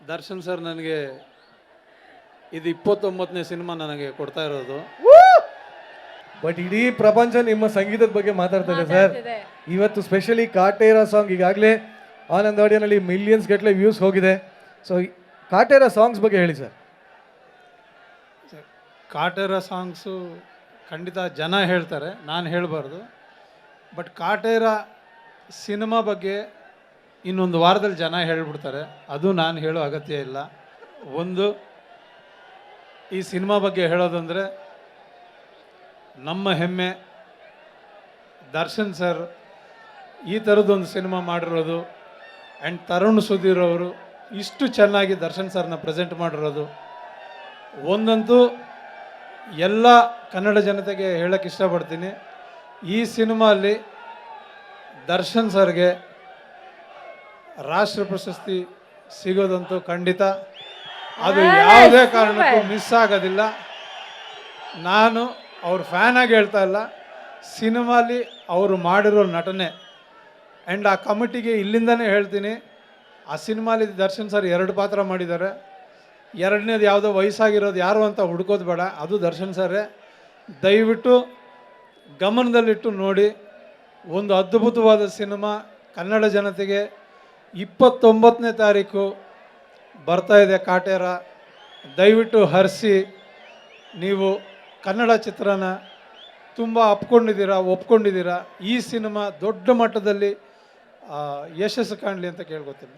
Darshan sir ನನಗೆ ಇದು 29ನೇ cinema ನನಗೆ ಕೊಡ್ತಾ ಇರೋದು. ಬಟ್ ಇಡೀ ಪ್ರಪಂಚ ನಿಮ್ಮ ಸಂಗೀತದ ಬಗ್ಗೆ ಮಾತಾಡ್ತದೆ ಸರ್. ಮಾತಾಡ್ತಿದೆ. ಇವತ್ತು ಸ್ಪೆಷಲಿ ಕಾಟೇರ ಸಾಂಗ್ ಈಗಾಗಲೇ ಆನಂದ್ ಆಡಿಯೋನಲ್ಲಿ ಮಿಲಿಯನ್ಸ್ ಗಟ್ಟಲೆ ವ್ಯೂಸ್ ಹೋಗಿದೆ. ಸೊ ಕಾಟೇರ ಸಾಂಗ್ಸ್ ಬಗ್ಗೆ ಹೇಳಿ ಸರ್. ಕಾಟೇರ ಸಾಂಗ್ಸು ಖಂಡಿತ ಜನ ಹೇಳ್ತಾರೆ, ನಾನು ಹೇಳಬಾರ್ದು. ಬಟ್ ಕಾಟೇರ ಸಿನಿಮಾ ಬಗ್ಗೆ ಇನ್ನೊಂದು ವಾರದಲ್ಲಿ ಜನ ಹೇಳ್ಬಿಡ್ತಾರೆ, ಅದು ನಾನು ಹೇಳೋ ಅಗತ್ಯ ಇಲ್ಲ. ಒಂದು, ಈ ಸಿನಿಮಾ ಬಗ್ಗೆ ಹೇಳೋದಂದರೆ ನಮ್ಮ ಹೆಮ್ಮೆ. ದರ್ಶನ್ ಸರ್ ಈ ಥರದ್ದೊಂದು ಸಿನಿಮಾ ಮಾಡಿರೋದು ಆ್ಯಂಡ್ ತರುಣ್ ಸುಧೀರ್ ಅವರು ಇಷ್ಟು ಚೆನ್ನಾಗಿ ದರ್ಶನ್ ಸರ್ನ ಪ್ರೆಸೆಂಟ್ ಮಾಡಿರೋದು. ಒಂದಂತೂ ಎಲ್ಲ ಕನ್ನಡ ಜನತೆಗೆ ಹೇಳೋಕ್ಕೆ ಇಷ್ಟಪಡ್ತೀನಿ, ಈ ಸಿನಿಮಾಲ್ಲಿ ದರ್ಶನ್ ಸರ್ಗೆ ರಾಷ್ಟ್ರ ಪ್ರಶಸ್ತಿ ಸಿಗೋದಂತೂ ಖಂಡಿತ. ಅದು ಯಾವುದೇ ಕಾರಣಕ್ಕೂ ಮಿಸ್ ಆಗೋದಿಲ್ಲ. ನಾನು ಅವ್ರ ಫ್ಯಾನಾಗಿ ಹೇಳ್ತಾ ಇಲ್ಲ, ಸಿನಿಮಾಲಿ ಅವರು ಮಾಡಿರೋ ನಟನೆ ಆ್ಯಂಡ್ ಆ ಕಮಿಟಿಗೆ ಇಲ್ಲಿಂದನೇ ಹೇಳ್ತೀನಿ, ಆ ಸಿನಿಮಾಲಿ ದರ್ಶನ್ ಸರ್ 2 ಪಾತ್ರ ಮಾಡಿದ್ದಾರೆ. ಎರಡನೇದು ಯಾವುದೋ ವಯಸ್ಸಾಗಿರೋದು ಯಾರು ಅಂತ ಹುಡ್ಕೋದು ಬೇಡ, ಅದು ದರ್ಶನ್ ಸರೇ. ದಯವಿಟ್ಟು ಗಮನದಲ್ಲಿಟ್ಟು ನೋಡಿ. ಒಂದು ಅದ್ಭುತವಾದ ಸಿನಿಮಾ ಕನ್ನಡ ಜನತೆಗೆ 29ನೇ ತಾರೀಕು ಬರ್ತಾ ಇದೆ ಕಾಟೇರ. ದಯವಿಟ್ಟು ಹರಿಸಿ. ನೀವು ಕನ್ನಡ ಚಿತ್ರನ ತುಂಬ ಒಪ್ಕೊಂಡಿದ್ದೀರಾ. ಈ ಸಿನಿಮಾ ದೊಡ್ಡ ಮಟ್ಟದಲ್ಲಿ ಯಶಸ್ಸು ಕಾಣಲಿ ಅಂತ ಕೇಳ್ಕೊತೀನಿ.